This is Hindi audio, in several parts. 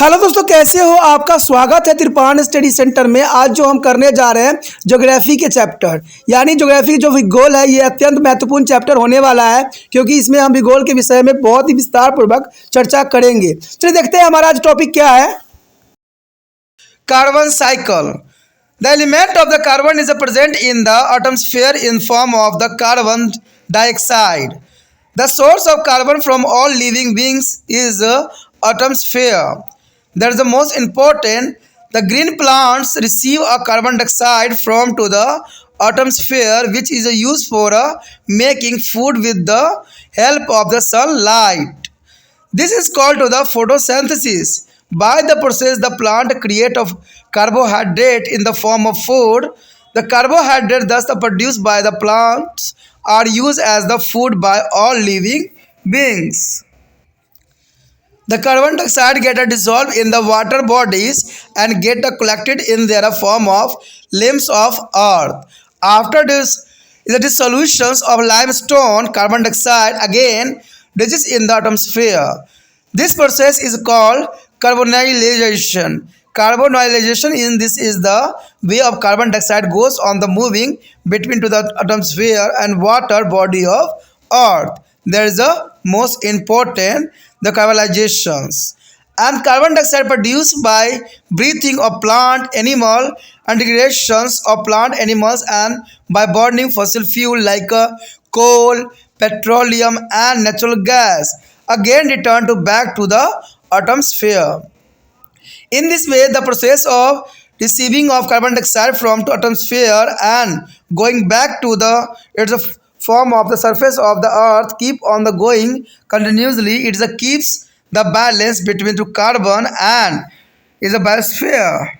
हेलो दोस्तों, कैसे हो? आपका स्वागत है त्रिपान स्टडी सेंटर में। आज जो हम करने जा रहे हैं ज्योग्राफी के चैप्टर यानी ज्योग्राफी जो भूगोल है, ये अत्यंत महत्वपूर्ण चैप्टर होने वाला है क्योंकि इसमें हम भूगोल के विषय में बहुत ही विस्तार पूर्वक चर्चा करेंगे। चलिए देखते हैं हमारा आज टॉपिक क्या है। Carbon cycle. The element of the carbon is present in the atmosphere in form of the carbon dioxide. The source of carbon from all living beings is atmosphere. That is the most important. The green plants receive a carbon dioxide from to the atmosphere, which is used for making food with the help of the sunlight. This is called to the photosynthesis. By the process, the plant create of carbohydrate in the form of food. The carbohydrate thus produced by the plants are used as the food by all living beings. The carbon dioxide get dissolved in the water bodies and get collected in their form of limbs of earth. After this, the dissolutions of limestone, carbon dioxide again reaches in the atmosphere. This process is called carbonylation. Carbonylation in this is the way of carbon dioxide goes on the moving between to the atmosphere and water body of earth. There is the most important the carbonizations. And carbon dioxide produced by breathing of plant animal and degradations of plant animals and by burning fossil fuel like coal, petroleum and natural gas again return to back to the atmosphere. In this way, the process of receiving of carbon dioxide from the atmosphere and going back to the its form of the surface of the earth keep on the going continuously. It keeps the balance between the carbon and is a biosphere.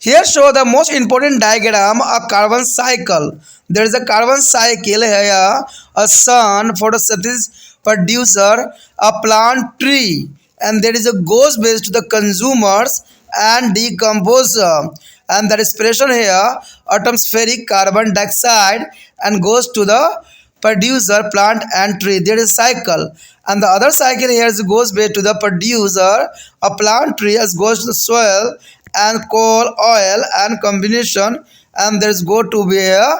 Here show the most important diagram of carbon cycle. There is a carbon cycle here. A sun photosynthesis producer a plant tree, and there is a goes based to the consumers and decomposer, and the respiration here atmospheric carbon dioxide and goes to the producer plant and tree. There is a cycle, and the other cycle here is goes back to the producer a plant tree as goes to the soil and coal oil and combination, and there is go to be a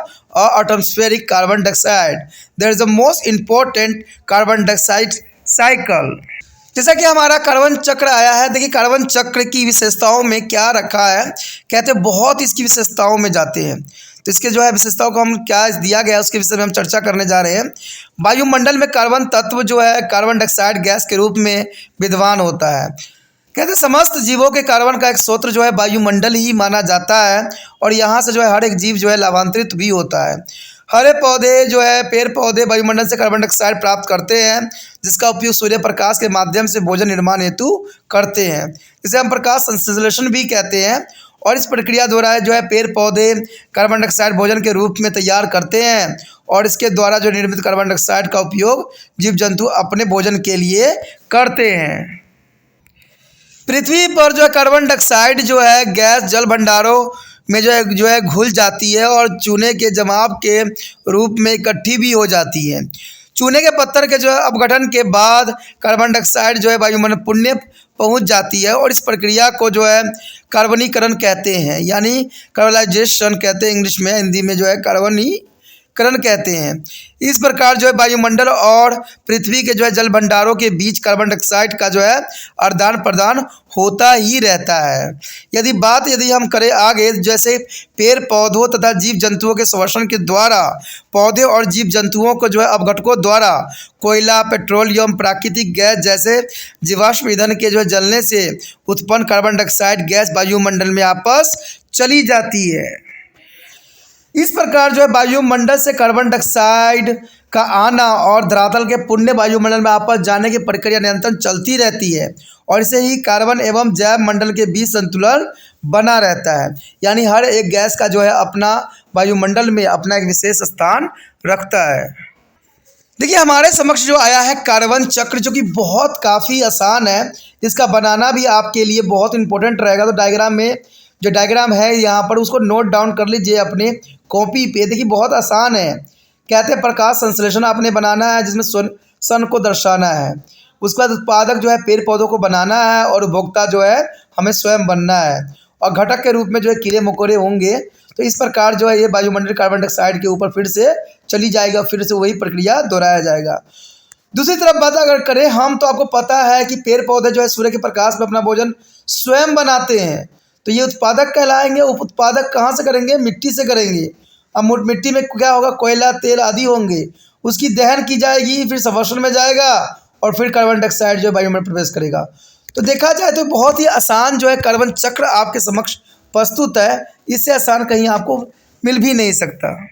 atmospheric carbon dioxide. There is the most important carbon dioxide cycle. जैसा कि हमारा कार्बन चक्र आया है, देखिए कार्बन चक्र की विशेषताओं में क्या रखा है। कहते हैं बहुत इसकी विशेषताओं में जाते हैं, तो इसके जो है विशेषताओं को हम क्या दिया गया है उसके विषय में हम चर्चा करने जा रहे हैं। वायुमंडल में कार्बन तत्व जो है कार्बन डाइऑक्साइड गैस के रूप में विद्यमान होता है। कहते हैं समस्त जीवों के कार्बन का एक स्रोत जो है वायुमंडल ही माना जाता है और यहाँ से जो है हर एक जीव जो है लाभांतरित भी होता है। हरे पौधे जो है पेड़ पौधे वायुमंडल से कार्बन डाइऑक्साइड प्राप्त करते हैं, जिसका उपयोग सूर्य प्रकाश के माध्यम से भोजन निर्माण हेतु करते हैं, जिसे हम प्रकाश संश्लेषण भी कहते हैं। और इस प्रक्रिया द्वारा जो है पेड़ पौधे कार्बन डाइऑक्साइड भोजन के रूप में तैयार करते हैं और इसके द्वारा जो निर्मित कार्बन डाइऑक्साइड का उपयोग जीव जंतु अपने भोजन के लिए करते हैं। पृथ्वी पर जो है कार्बन डाइऑक्साइड जो है गैस जल भंडारों में जो है घुल जाती है और चूने के जमाव के रूप में इकट्ठी भी हो जाती है। चूने के पत्थर के जो है अपघटन के बाद कार्बन डाइऑक्साइड जो है वायुमंडल पुण्य पहुंच जाती है और इस प्रक्रिया को जो है कार्बनीकरण कहते हैं, यानी कार्बनाइजेशन कहते हैं इंग्लिश में, हिंदी में जो है कार्बनीकरण कहते हैं। इस प्रकार जो है वायुमंडल और पृथ्वी के जो है जल भंडारों के बीच कार्बन डाइऑक्साइड का जो है आदान प्रदान होता ही रहता है। यदि हम करें आगे, जैसे पेड़ पौधों तथा जीव जंतुओं के श्वसन के द्वारा पौधे और जीव जंतुओं को जो है अपघटकों द्वारा कोयला पेट्रोलियम प्राकृतिक गैस जैसे जीवाश्म ईंधन के जो है जलने से उत्पन्न कार्बन डाइऑक्साइड गैस वायुमंडल में आपस चली जाती है। इस प्रकार जो है वायुमंडल से कार्बन डाइऑक्साइड का आना और धरातल के पुण्य वायुमंडल में आपस जाने की प्रक्रिया निरंतर चलती रहती है और इसे ही कार्बन एवं जैव मंडल के बीच संतुलन बना रहता है, यानी हर एक गैस का जो है अपना वायुमंडल में अपना एक विशेष स्थान रखता है। देखिए हमारे समक्ष जो आया है कार्बन चक्र, जो कि बहुत काफ़ी आसान है, इसका बनाना भी आपके लिए बहुत इंपॉर्टेंट रहेगा। तो डायग्राम में जो डायग्राम है यहाँ पर उसको नोट डाउन कर लीजिए अपने कॉपी पे। देखिए बहुत आसान है। कहते हैं प्रकाश संश्लेषण आपने बनाना है जिसमें सन को दर्शाना है, उसके बाद उत्पादक जो है पेड़ पौधों को बनाना है और उपभोक्ता जो है हमें स्वयं बनना है। और घटक के रूप में जो है कीड़े मकोड़े होंगे। तो इस प्रकार जो है ये वायुमंडलीय कार्बन डाइऑक्साइड के ऊपर फिर से चली जाएगी और फिर से वही प्रक्रिया दोहराया जाएगा। दूसरी तरफ बात अगर करें हम, तो आपको पता है कि पेड़ पौधे जो है सूर्य के प्रकाश में अपना भोजन स्वयं बनाते हैं। तो ये उत्पादक कहलाएंगे। उत्पादक कहाँ से करेंगे? मिट्टी से करेंगे। अब मिट्टी में क्या होगा? कोयला, तेल आदि होंगे। उसकी दहन की जाएगी, फिर संवहन में जाएगा और फिर कार्बन डाइऑक्साइड जो है वायुमंडल में प्रवेश करेगा। तो देखा जाए तो बहुत ही आसान जो है कार्बन चक्र आपके समक्ष प्रस्तुत है। इससे आसान कहीं आपको मिल भी नहीं सकता।